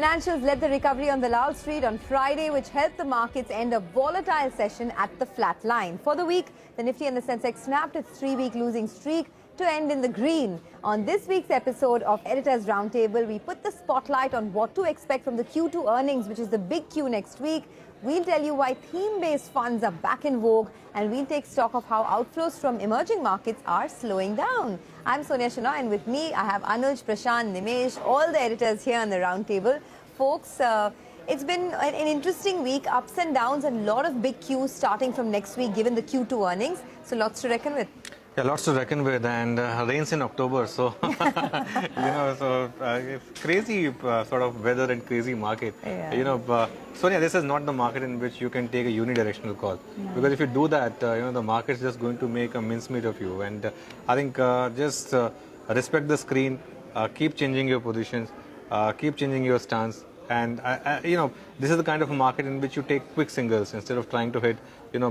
Financials led the recovery on the Wall Street on Friday, which helped the markets end a volatile session at the flat line. For the week, the Nifty and the Sensex snapped its 3-week losing streak to end in the green. On this week's episode of Editors Roundtable, we put the spotlight on what to expect from the Q2 earnings, which is the big Q next week. We'll tell you why theme-based funds are back in vogue, and we'll take stock of how outflows from emerging markets are slowing down. I'm Sonia Shanoy, and with me I have Anuj, Prashant, Nimesh, all the editors here on the roundtable. Folks, it's been an interesting week, ups and downs, and a lot of big Qs starting from next week given the Q2 earnings. So lots to reckon with. Yeah, lots to reckon with, and rains in October, so it's crazy sort of weather and crazy market. Yeah. Sonia, this is not the market in which you can take a unidirectional call, because if you do that, the market's just going to make a mincemeat of you. And I think just respect the screen, keep changing your positions, keep changing your stance. And this is the kind of a market in which you take quick singles instead of trying to hit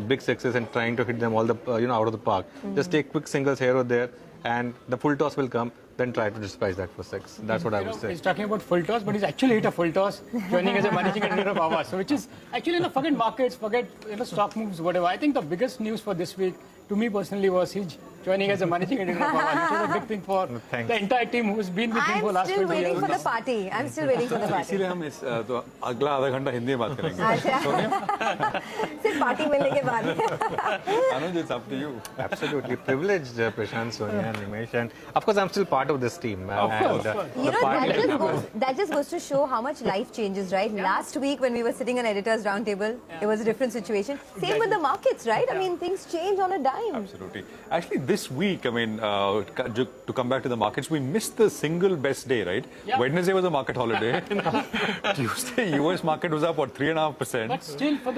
big sixes and trying to hit them all the out of the park. Just take quick singles here or there, and the full toss will come. Then try to despise that for six. That's what I would say. He's talking about full toss, but he's actually hit a full toss, joining as a managing editor of Avas. So which is actually forget markets, forget stock moves, whatever. I think the biggest news for this week, to me personally, was he's joining as a managing editor of Avas, which was a big thing for the entire team who's been with him for the last 20 years. I'm still waiting for the party. I'm still waiting for the party. इसीलिए हम इस अगला आधा घंटा हिंदी में बात करेंगे. सिर्फ पार्टी मिलने के बाद. Anuj, it's up to you. Absolutely privileged, Prashant, Sonia, and Nimesh, and of course I'm still part of this team. That just goes to show how much life changes, right? Last week when we were sitting on Editors Roundtable, it was a different situation. Same with the markets, right? I mean, things change on a dime. Absolutely. Actually, this week, I mean, to come back to the markets, we missed the single best day, right? Yeah. Wednesday was a market holiday. Tuesday, US market was up, what, 3.5%. But still for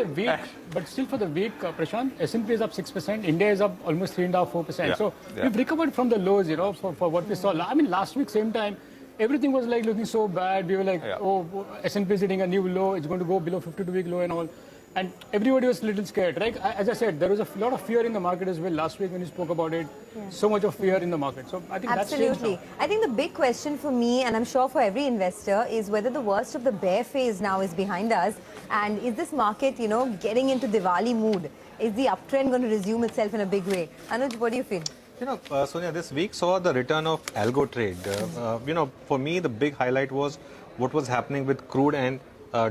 the week, Prashant, S&P is up 6%, India is up almost 3.5–4%. Yeah. So we've recovered from the lows, for what we saw. I mean, last week, same time, everything was like looking so bad. We were like, oh, S&P is hitting a new low. It's going to go below 52-week low and all. And everybody was a little scared, right? As I said, there was a lot of fear in the market as well last week when you spoke about it. Yeah. So much of fear in the market. So I think that's changed now. I think the big question for me, and I'm sure for every investor, is whether the worst of the bear phase now is behind us. And is this market, getting into Diwali mood? Is the uptrend going to resume itself in a big way? Anuj, what do you feel? Sonia, this week saw the return of algo trade. For me, the big highlight was what was happening with crude and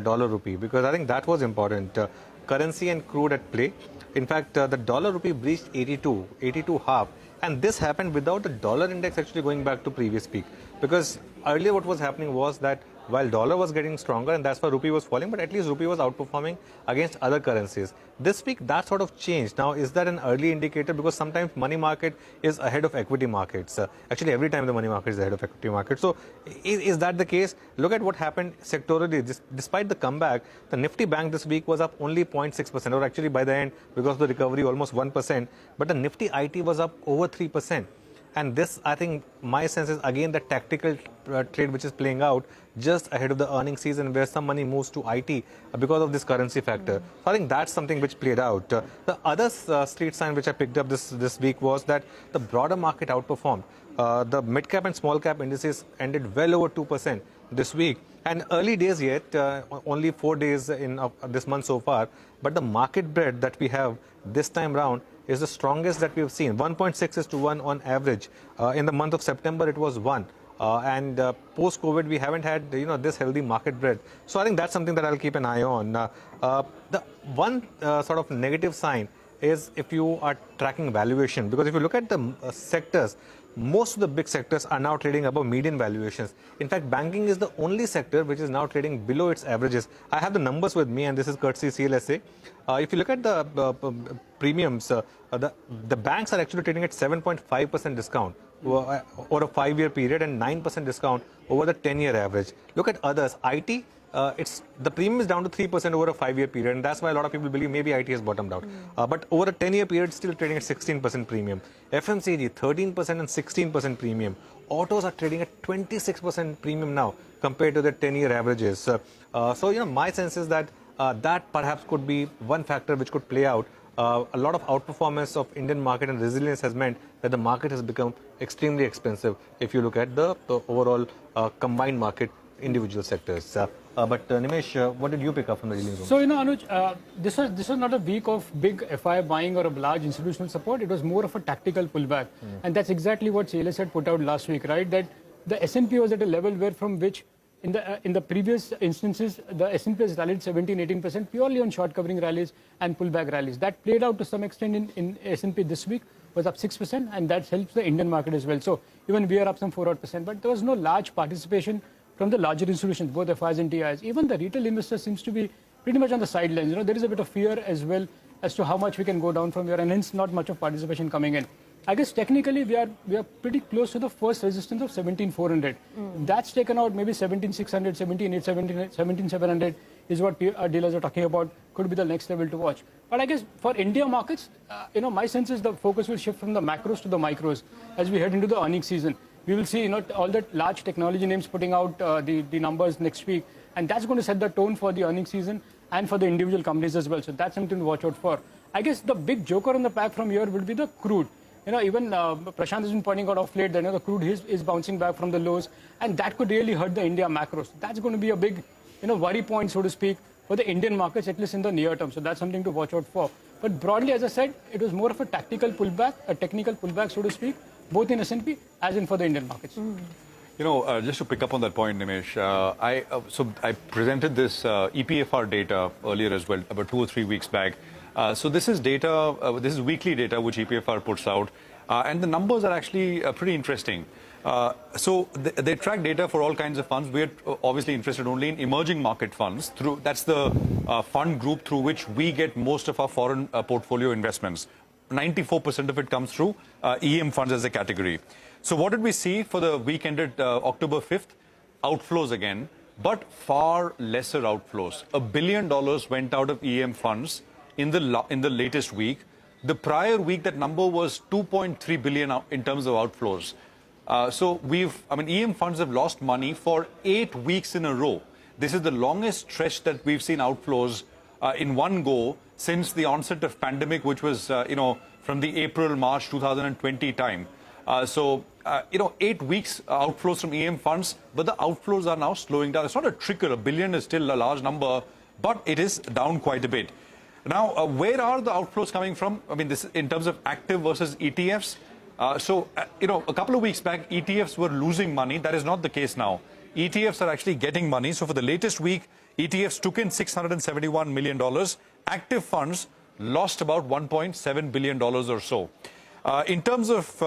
dollar rupee, because I think that was important. Currency and crude at play. In fact, the dollar rupee breached 82 half, and this happened without the dollar index actually going back to previous peak. Because earlier what was happening was that while dollar was getting stronger and that's why rupee was falling, but at least rupee was outperforming against other currencies. This week that sort of changed. Now, is that an early indicator? Because sometimes money market is ahead of equity markets. Actually, every time the money market is ahead of equity market. So, is that the case? Look at what happened sectorally. Despite the comeback, the Nifty Bank this week was up only 0.6%, or actually by the end, because of the recovery, almost 1%. But the Nifty IT was up over 3%. And this, I think, my sense is again the tactical trade which is playing out just ahead of the earnings season, where some money moves to IT because of this currency factor. So I think that's something which played out. The other street sign which I picked up this week was that the broader market outperformed. The mid cap and small cap indices ended well over 2% this week. And early days yet, only 4 days in this month so far. But the market breadth that we have this time round is the strongest that we have seen. 1.6:1 on average. In the month of September, it was 1. And post-COVID, we haven't had this healthy market breadth. So I think that's something that I'll keep an eye on. The one sort of negative sign is if you are tracking valuation, because if you look at the sectors, most of the big sectors are now trading above median valuations. In fact, banking is the only sector which is now trading below its averages. I have the numbers with me, and this is courtesy CLSA. If you look at the premiums, the banks are actually trading at 7.5% discount over a 5-year period and 9% discount over the 10-year average. Look at others. IT, the premium is down to 3% over a 5-year period, and that's why a lot of people believe maybe IT has bottomed out. But over a 10-year period, still trading at 16% premium. FMCG, 13% and 16% premium. Autos are trading at 26% premium now compared to the 10-year averages. So, my sense is that that perhaps could be one factor which could play out. A lot of outperformance of Indian market and resilience has meant that the market has become extremely expensive if you look at the overall combined market individual sectors. But Nimesh, what did you pick up from the dealing room? So, Anuj, this was not a week of big FI buying or a large institutional support. It was more of a tactical pullback. And that's exactly what CLS had put out last week, right? That the S&P was at a level where from which in the previous instances, the S&P has rallied 17-18% purely on short covering rallies and pullback rallies. That played out to some extent in S&P this week, was up 6%, and that helps the Indian market as well. So even we are up some 4%, but there was no large participation from the larger institutions, both FIs and TIs. Even the retail investor seems to be pretty much on the sidelines. There is a bit of fear as well as to how much we can go down from here, and hence not much of participation coming in. I guess technically we are pretty close to the first resistance of 17,400. That's taken out maybe 17,600, 17,800, 17,700 is what dealers are talking about. Could be the next level to watch. But I guess for India markets, my sense is the focus will shift from the macros to the micros as we head into the earnings season. We will see all the large technology names putting out the numbers next week, and that's going to set the tone for the earnings season and for the individual companies as well. So that's something to watch out for. I guess the big joker on the pack from here will be the crude. Even Prashant has been pointing out off late that the crude is bouncing back from the lows, and that could really hurt the India macros. That's going to be a big worry point, so to speak, for the Indian markets, at least in the near term. So that's something to watch out for. But broadly, as I said, it was more of a tactical pullback, a technical pullback, so to speak, both in S&P as in for the Indian markets. Just to pick up on that point, Nimesh, I presented this EPFR data earlier as well, about 2 or 3 weeks back. So this is data, this is weekly data which EPFR puts out, and the numbers are actually pretty interesting. So they track data for all kinds of funds. We're obviously interested only in emerging market funds. That's the fund group through which we get most of our foreign portfolio investments. 94% of it comes through EM funds as a category. So what did we see for the week ended October 5th? Outflows again, but far lesser outflows. $1 billion went out of EM funds in the latest week. The prior week, that number was 2.3 billion in terms of outflows. So EM funds have lost money for 8 weeks in a row. This is the longest stretch that we've seen outflows in one go since the onset of pandemic, which was, from the April-March 2020 time. 8 weeks outflows from EM funds, but the outflows are now slowing down. It's not a trickle. $1 billion is still a large number, but it is down quite a bit. Now, where are the outflows coming from? This in terms of active versus ETFs. A couple of weeks back, ETFs were losing money. That is not the case now. ETFs are actually getting money. So for the latest week, ETFs took in $671 million. Active funds lost about $1.7 billion or so. In terms of,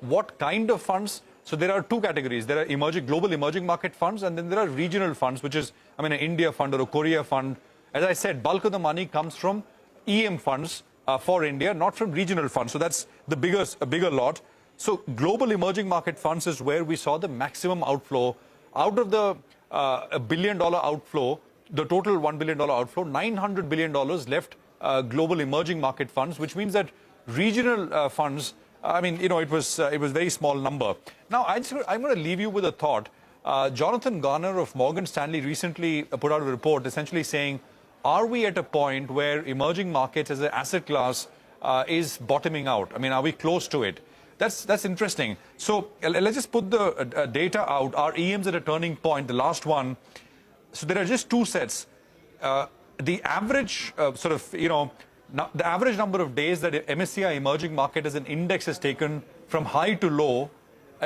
what kind of funds, so there are two categories. There are global emerging market funds, and then there are regional funds, which is, an India fund or a Korea fund. As I said, bulk of the money comes from EM funds for India, not from regional funds. So that's the bigger lot. So global emerging market funds is where we saw the maximum outflow. Out of the $1 billion outflow, the total $1 billion outflow, $900 billion left global emerging market funds, which means that regional funds, it was a very small number. Now, I'm going to leave you with a thought. Jonathan Garner of Morgan Stanley recently put out a report essentially saying, are we at a point where emerging markets as an asset class is bottoming out? Are we close to it? That's interesting. So let's just put the data out. Our EM's at a turning point, the last one. So there are just two sets. The average the average number of days that MSCI emerging market as an index has taken from high to low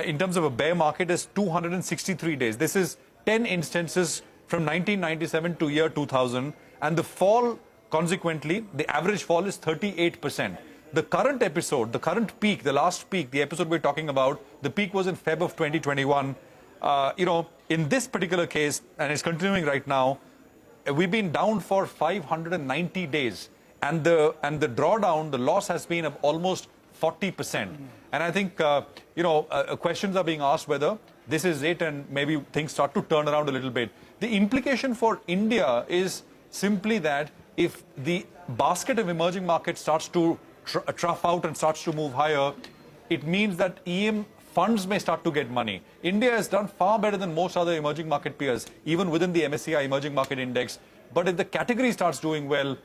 in terms of a bear market is 263 days. This is 10 instances from 1997 to year 2000. And the fall, consequently, the average fall is 38%. The current episode, the current peak, the last peak, the episode we're talking about, the peak was in Feb of 2021. In this particular case, and it's continuing right now, we've been down for 590 days. And the drawdown, the loss has been of almost 40%. And I think, questions are being asked whether this is it and maybe things start to turn around a little bit. The implication for India is simply that if the basket of emerging markets starts to trough out and starts to move higher, it means that EM funds may start to get money. India has done far better than most other emerging market peers, even within the MSCI emerging market index. But if the category starts doing well,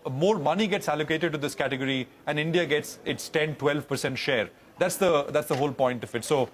more money gets allocated to this category and India gets its 10-12% share. That's the whole point of it. So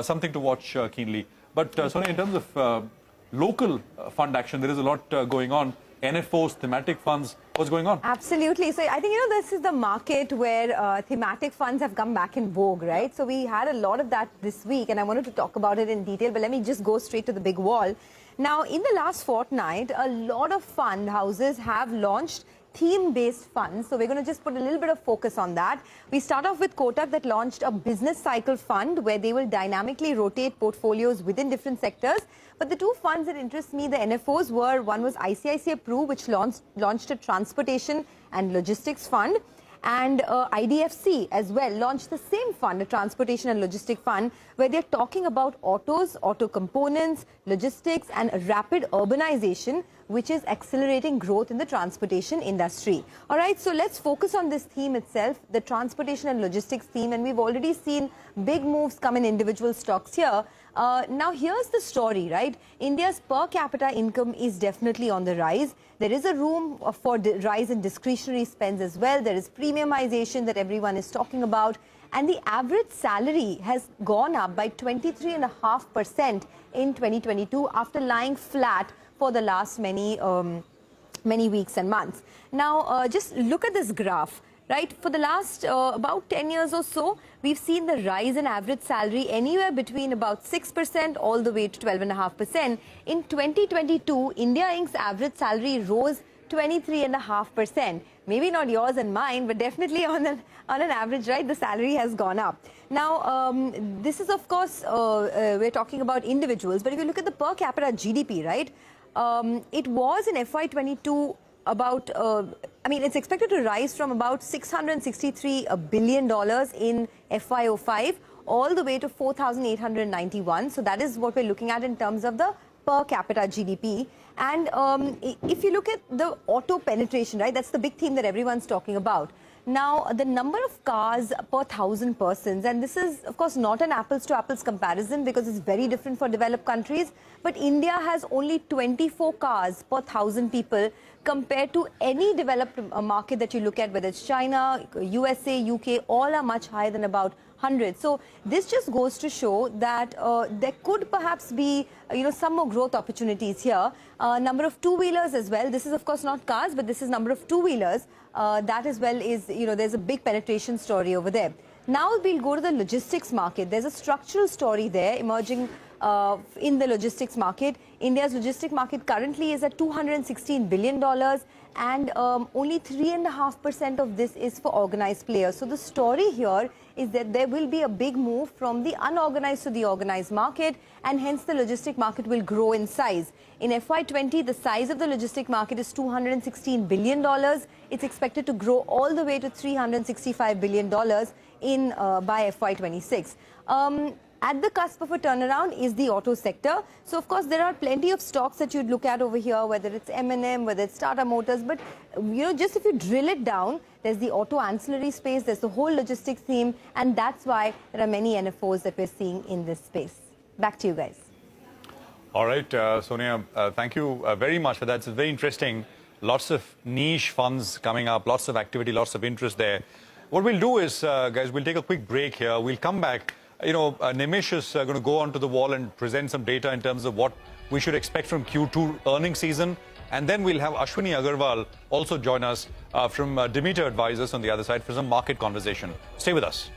something to watch keenly. But Sonia, in terms of local fund action. There is a lot going on. NFOs, thematic funds, what's going on? Absolutely. So I think, this is the market where thematic funds have come back in vogue, right? So we had a lot of that this week, and I wanted to talk about it in detail, but let me just go straight to the big wall. Now, in the last fortnight, a lot of fund houses have launched theme-based funds. So we're going to just put a little bit of focus on that. We start off with Kotak that launched a business cycle fund where they will dynamically rotate portfolios within different sectors. But the two funds that interest me, the NFOs, were one was ICICI Pru, which launched a transportation and logistics fund. And IDFC as well launched the same fund, a transportation and logistic fund, where they're talking about autos, auto components, logistics, and rapid urbanization, which is accelerating growth in the transportation industry. All right, so let's focus on this theme itself, the transportation and logistics theme, and we've already seen big moves come in individual stocks here. Now, here's the story, right? India's per capita income is definitely on the rise. There is a room for rise in discretionary spends as well. There is premiumization that everyone is talking about. And the average salary has gone up by 23.5% in 2022 after lying flat for the last many weeks and months. Now, just look at this graph. Right, for the last about 10 years or so, we've seen the rise in average salary anywhere between about 6% all the way to 12.5%. In 2022, India Inc.'s average salary rose 23.5%. Maybe not yours and mine, but definitely on an average, right, the salary has gone up. Now, this is, of course, we're talking about individuals, but if you look at the per capita GDP, right, it was in FY22 about, it's expected to rise from about $663 billion in FY05 all the way to 4,891. So that is what we're looking at in terms of the per capita GDP. And if you look at the auto penetration, right, that's the big theme that everyone's talking about. Now, the number of cars per 1,000 persons, and this is, of course, not an apples-to-apples comparison because it's very different for developed countries, but India has only 24 cars per 1,000 people compared to any developed market that you look at, whether it's China, USA, UK, all are much higher than about 100. So this just goes to show that there could perhaps be, some more growth opportunities here. Number of two-wheelers as well. This is, of course, not cars, but this is number of two-wheelers. That as well is, there's a big penetration story over there. Now we'll go to the logistics market. There's a structural story there emerging in the logistics market. India's logistics market currently is at $216 billion, and only 3.5% of this is for organized players. So the story here is that there will be a big move from the unorganized to the organized market, and hence the logistic market will grow in size. In FY20, the size of the logistic market is $216 billion. It's expected to grow all the way to $365 billion by FY26. At the cusp of a turnaround is the auto sector. So, of course, there are plenty of stocks that you'd look at over here, whether it's M&M, whether it's Tata Motors. But, just if you drill it down, there's the auto ancillary space, there's the whole logistics theme, and that's why there are many NFOs that we're seeing in this space. Back to you guys. All right, Sonia, thank you very much for that. It's very interesting. Lots of niche funds coming up, lots of activity, lots of interest there. What we'll do is, guys, we'll take a quick break here. We'll come back. Nimish is going to go onto the wall and present some data in terms of what we should expect from Q2 earnings season. And then we'll have Ashwini Agarwal also join us from Demeter Advisors on the other side for some market conversation. Stay with us.